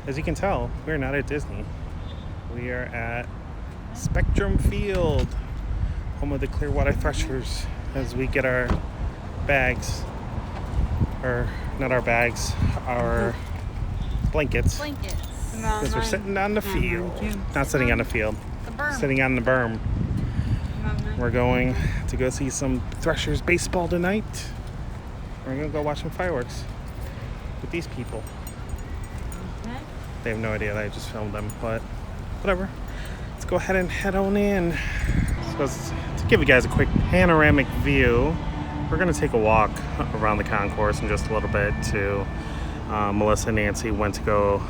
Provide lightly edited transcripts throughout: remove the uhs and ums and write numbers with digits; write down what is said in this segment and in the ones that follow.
As you can tell, we're not at Disney. We are at Spectrum Field, home of the Clearwater Threshers, as we get our bags, or not our bags, our blankets. Because we're sitting on the field. Not sitting on the field. Sitting on the berm. We're going to go see some Threshers baseball tonight. We're going to go watch some fireworks with these people. Okay. They have no idea that I just filmed them, but whatever. Let's go ahead and head on in. So to give you guys a quick panoramic view, we're going to take a walk around the concourse in just a little bit to Melissa and Nancy went to go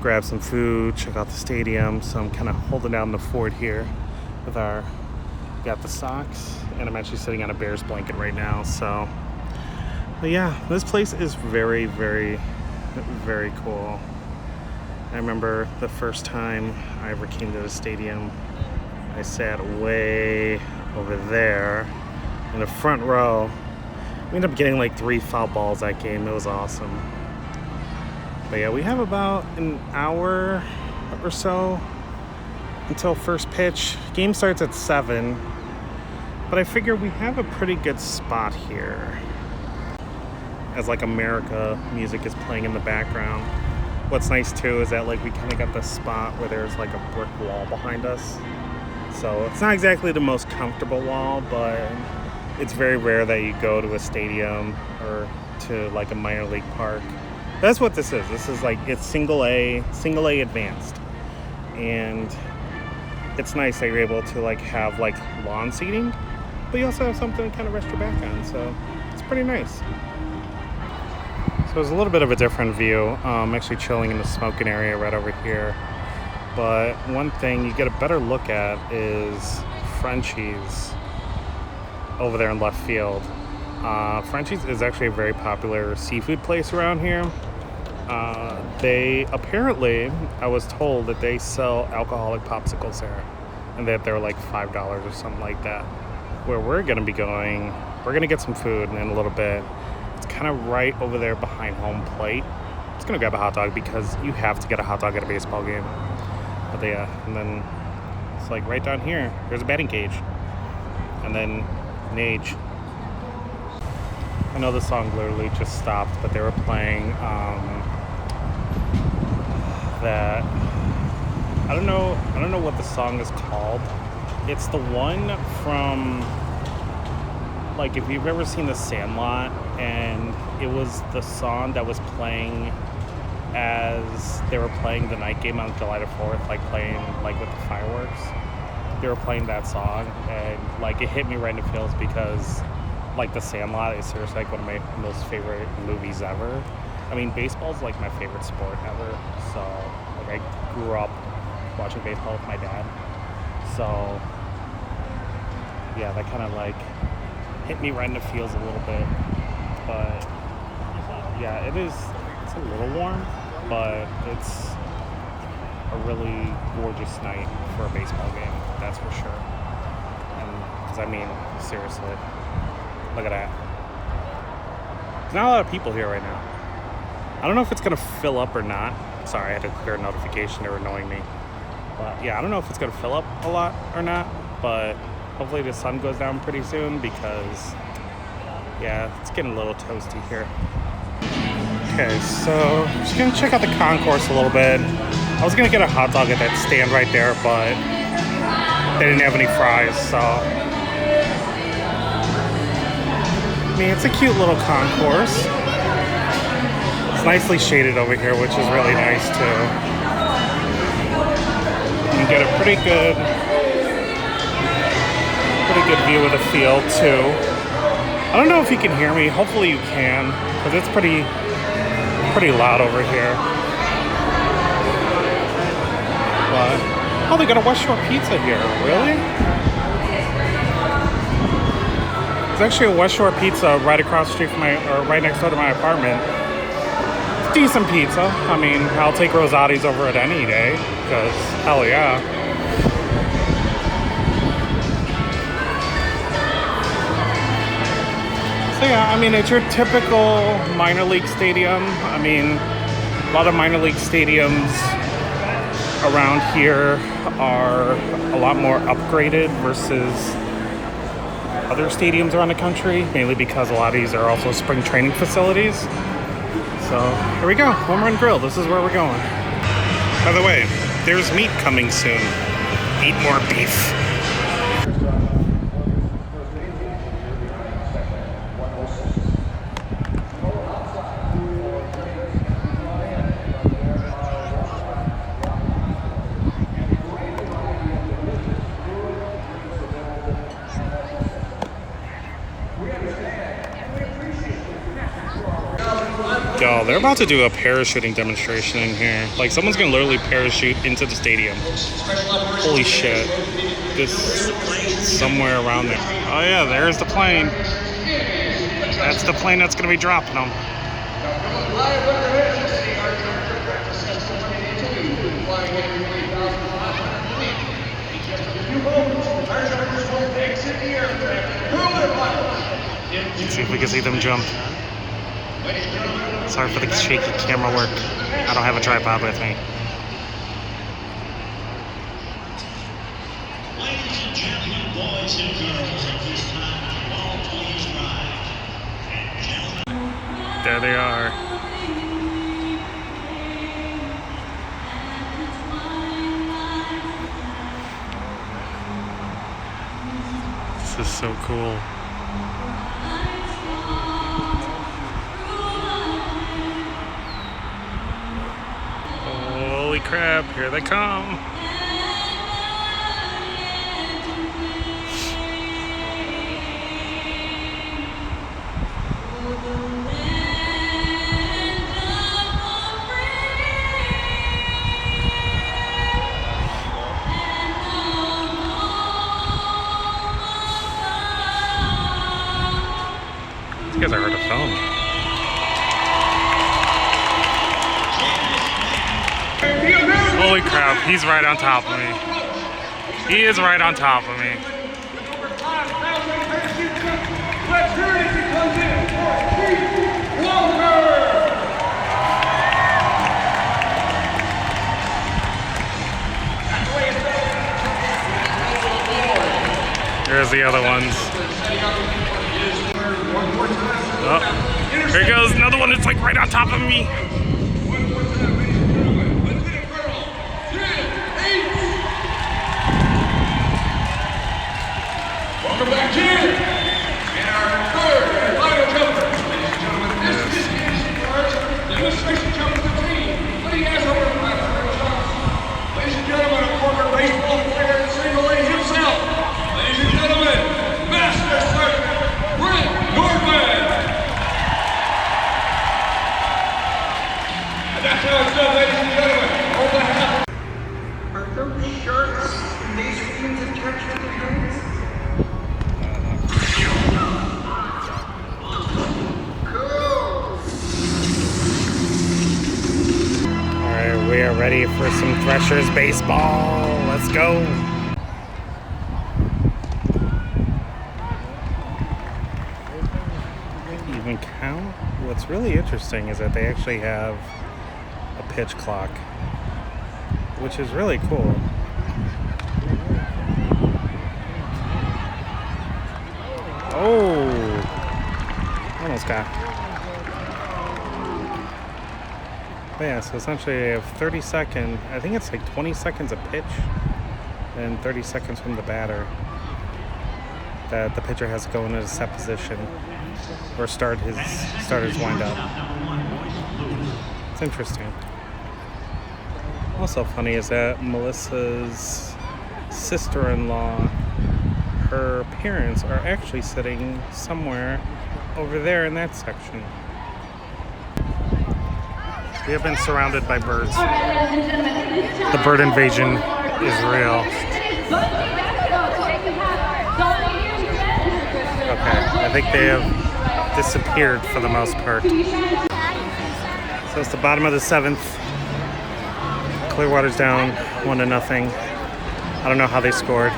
grab some food, check out the stadium. So I'm kind of holding down the fort here with got the socks, and I'm actually sitting on a Bears blanket right now. So, but yeah, this place is very, very, very cool. I remember the first time I ever came to the stadium, I sat way over there in the front row. We ended up getting like 3 foul balls that game. It was awesome. But yeah, we have about an hour or so until first pitch. Game starts at 7, but I figure we have a pretty good spot here as like America music is playing in the background. What's nice too is that like we kind of got this spot where there's like a brick wall behind us. So it's not exactly the most comfortable wall, but it's very rare that you go to a stadium or to like a minor league park. That's what this is. This is like, it's single A advanced. And it's nice that you're able to like have like lawn seating, but you also have something to kind of rest your back on. So it's pretty nice. So it's a little bit of a different view. I'm actually chilling in the smoking area right over here. But one thing you get a better look at is Frenchie's over there in left field. Frenchie's is actually a very popular seafood place around here. They apparently, I was told that they sell alcoholic popsicles there, and that they're like $5 or something like that. Where we're gonna be going, we're gonna get some food in a little bit. It's kind of right over there behind home plate. I'm just gonna grab a hot dog because you have to get a hot dog at a baseball game. But yeah, and then it's like right down here, there's a batting cage, and then Nage. I know the song literally just stopped, but they were playing that I don't know what the song is called. It's the one from, like, if you've ever seen The Sandlot, and it was the song that was playing as they were playing the night game on July the 4th, like playing like with the fireworks. They were playing that song, and like it hit me right in the feels because like The Sandlot is seriously like one of my most favorite movies ever. I mean, baseball is like my favorite sport ever. So like I grew up watching baseball with my dad. So yeah, that kind of like hit me right in the feels a little bit. But yeah, it's a little warm, but it's a really gorgeous night for a baseball game. That's for sure. And because I mean, seriously. Look at that. There's not a lot of people here right now. I don't know if it's going to fill up or not. Sorry, I had to clear a notification. They were annoying me. But yeah, I don't know if it's going to fill up a lot or not. But hopefully the sun goes down pretty soon because, yeah, it's getting a little toasty here. Okay, so I'm just going to check out the concourse a little bit. I was going to get a hot dog at that stand right there, but they didn't have any fries, so... I mean, it's a cute little concourse. It's nicely shaded over here, which is really nice too. You can get a pretty good view of the field too. I don't know if you can hear me. Hopefully you can, because it's pretty loud over here. But, oh, they got a West Shore Pizza here. Really? There's actually a West Shore Pizza right across the street from right next door to my apartment. It's decent pizza. I mean, I'll take Rosati's over it any day, because hell yeah. So yeah, I mean, it's your typical minor league stadium. I mean, A lot of minor league stadiums around here are a lot more upgraded versus other stadiums around the country, mainly because a lot of these are also spring training facilities. So here we go, Home Run Grill. This is where we're going. By the way, there's meat coming soon. Eat more beef. Yo, they're about to do a parachuting demonstration in here. Like, someone's gonna literally parachute into the stadium. Holy shit. This somewhere around there. Oh yeah, there's the plane. That's the plane that's gonna be dropping them. Let's see if we can see them jump. Sorry for the shaky camera work. I don't have a tripod with me. Ladies and gentlemen, boys and girls, at this time, all please rise. Gentlemen. There they are. This is so cool. Holy crap, here they come. These guys are hard to film. Holy crap, he's right on top of me. He is right on top of me. There's the other ones. Oh, here goes another one that's like right on top of me. Welcome back here. And our third and final jumper, ladies and gentlemen, this is the demonstration jumper team. What do you guys over the last ladies and gentlemen, a former baseball player and single A himself. Ladies and gentlemen, Master Sergeant Brent Norman. And that's how it's done, ladies and gentlemen. On behalf of those shirts and these teams and captured the hands. We are ready for some Threshers baseball. Let's go. Even count? What's really interesting is that they actually have a pitch clock, which is really cool. Oh, almost got. But yeah, so essentially they have 30 seconds, I think it's like 20 seconds of pitch and 30 seconds from the batter that the pitcher has to go into a set position or start his wind up. It's interesting. Also funny is that Melissa's sister-in-law, her parents are actually sitting somewhere over there in that section. We have been surrounded by birds. The bird invasion is real. Okay, I think they have disappeared for the most part. So it's the bottom of the 7th. Clearwater's down 1-0. I don't know how they scored.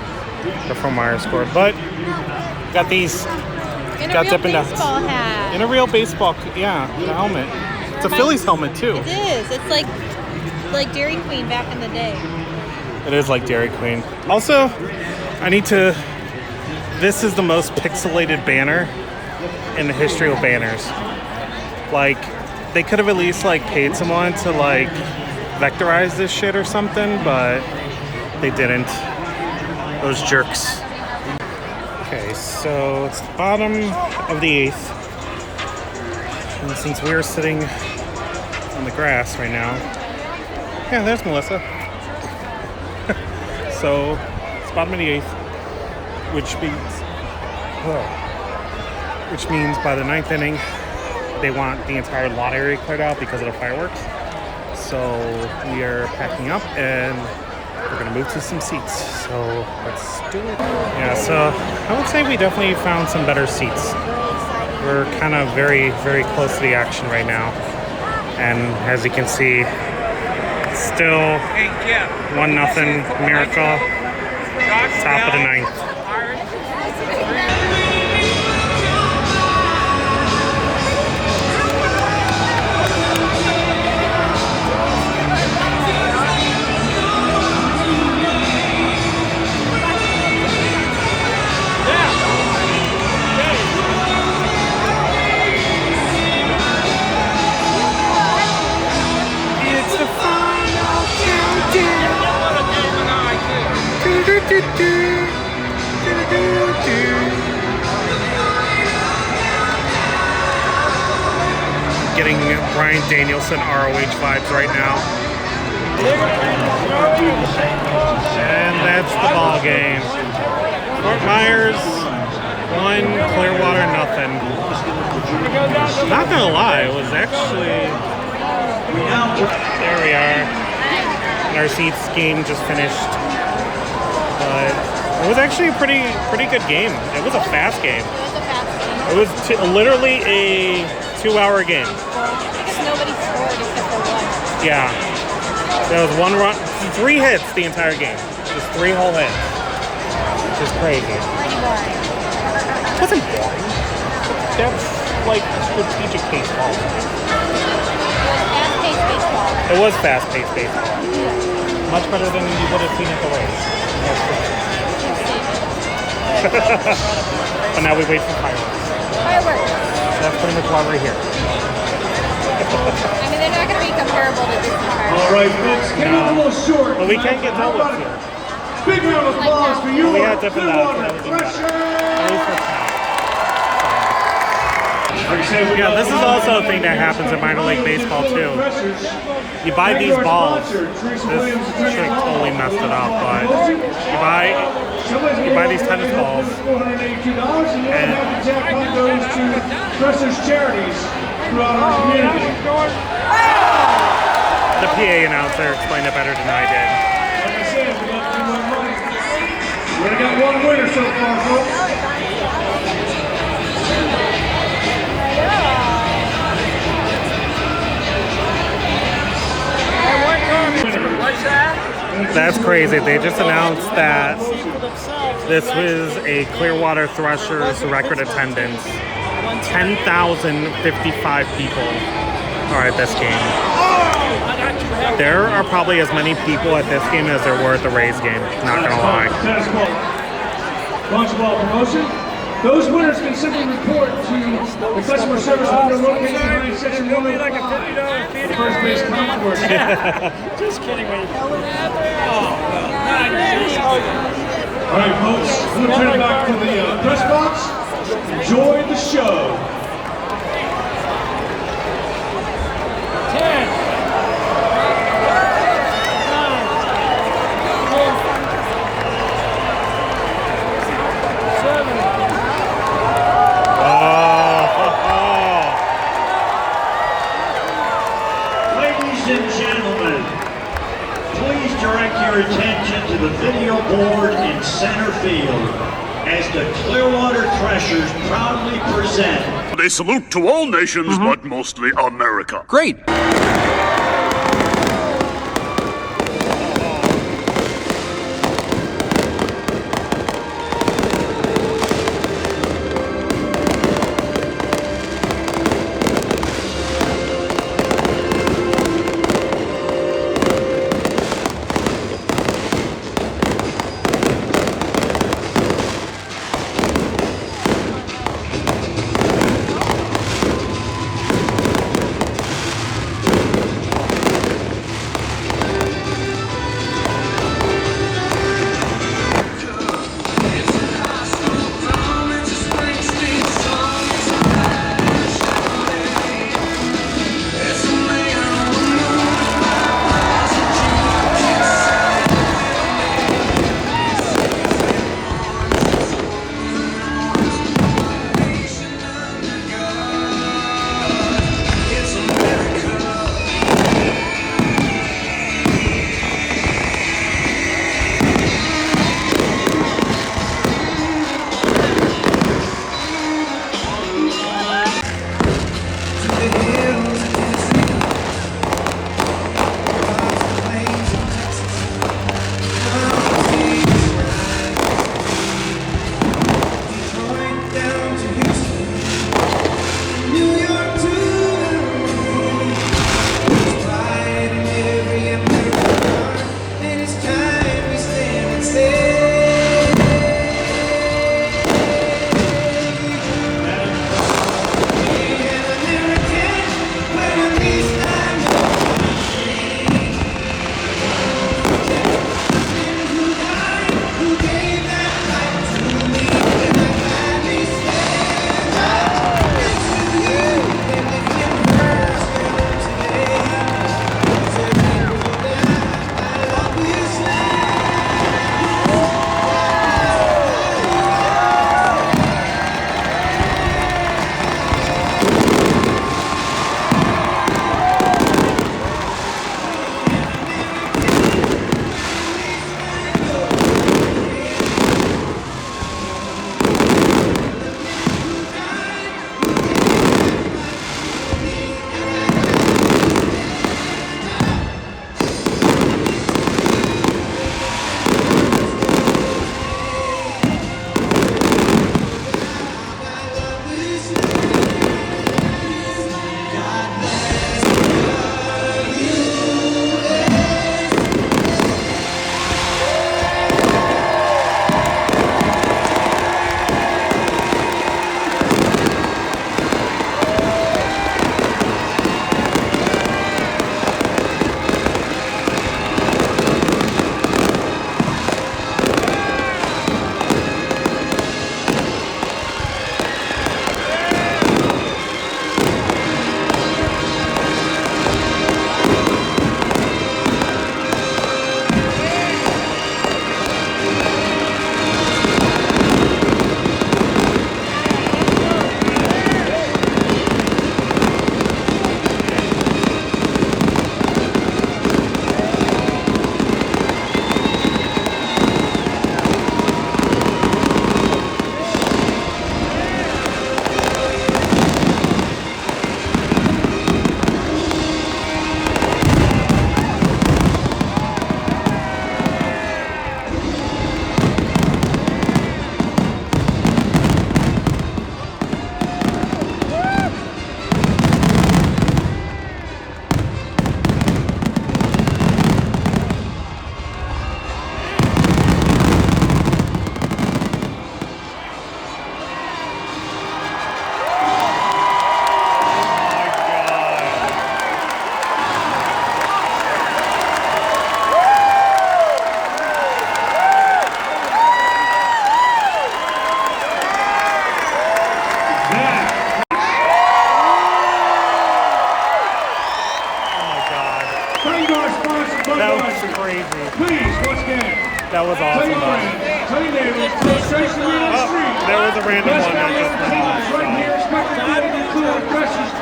The Fort Myers scored, but got these. In a real baseball hat. In a real baseball, yeah, the helmet. It's a Phillies helmet too. It is. It's like Dairy Queen back in the day. It is like Dairy Queen. Also, this is the most pixelated banner in the history of banners. Like, they could have at least like paid someone to like vectorize this shit or something, but they didn't. Those jerks. Okay, so it's the bottom of the 8th. And since we're sitting on the grass right now, yeah, there's Melissa. So it's bottom of the 8th, which means by the 9th inning, they want the entire lot area cleared out because of the fireworks. So we are packing up and we're gonna move to some seats. So let's do it. Yeah, so I would say we definitely found some better seats. We're kind of very, very close to the action right now. And as you can see, still 1-0 Miracle, top of the 9th. Getting Brian Danielson ROH vibes right now. And that's the ball game. Fort Myers 1, Clearwater 0. Not gonna lie, it was actually... There we are. And our Seats game just finished. But it was actually a pretty good game. It was a fast game. It was literally a 2-hour game. Nobody scored except for one. Yeah. There was 1 run, 3 hits the entire game. Just 3 whole hits. Which is crazy. Pretty boring. It wasn't boring. That's like strategic baseball. Fast-paced baseball. It was fast-paced baseball. Much better than you would have seen at the Rays. But now we wait for fireworks. Fireworks. That's pretty much why we're here. I mean, they're not going to be comparable to Disney parks. All right, folks, getting a little short. But we can't get donuts here. Big round of applause for you. We had different Clearwater Threshers. Yeah, this is also a thing that happens in minor league baseball too. You buy these balls. This trick totally messed it up, but you buy these tennis balls, and goes to Threshers charities throughout our community. the PA announcer explained it better than I did. Like I said, we got 3 more money. We only got 1 winner so far, folks. That's crazy. They just announced that this was a Clearwater Threshers record attendance. 10,055 people are at this game. There are probably as many people at this game as there were at the Rays game. Not gonna lie. Tennis ball. Launch ball promotion. Those winners can simply report to the customer service window located behind section 105. The first base concourse. Just kidding me. All right, folks, we'll turn it back to the press box. Enjoy the show. 10. 9. Ladies and gentlemen, please direct your attention to the video board in center field as the Clearwater Threshers proudly present. They salute to all nations, but mostly America. Great. There was a random one that just went off. Right here, respected Clearwater Threshers.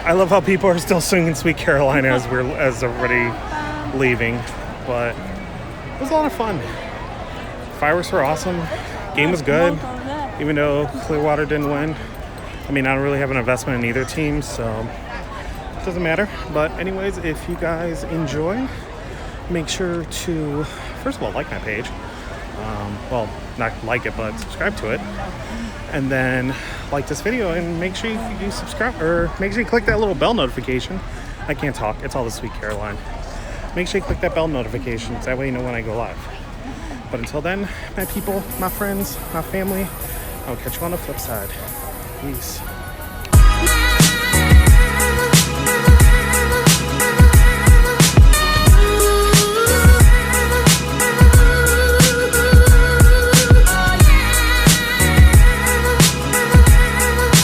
I love how people are still singing Sweet Carolina as everybody leaving, but it was a lot of fun. Fireworks were awesome. Game was good, even though Clearwater didn't win. I mean, I don't really have an investment in either team, so it doesn't matter. But anyways, if you guys enjoy, make sure to, first of all, like my page. Well, not like it, but subscribe to it. And then like this video and make sure you subscribe, or make sure you click that little bell notification. I can't talk, it's all the Sweet Caroline. Make sure you click that bell notification, so that way you know when I go live. But until then, my people, my friends, my family, I'll catch you on the flip side. Peace.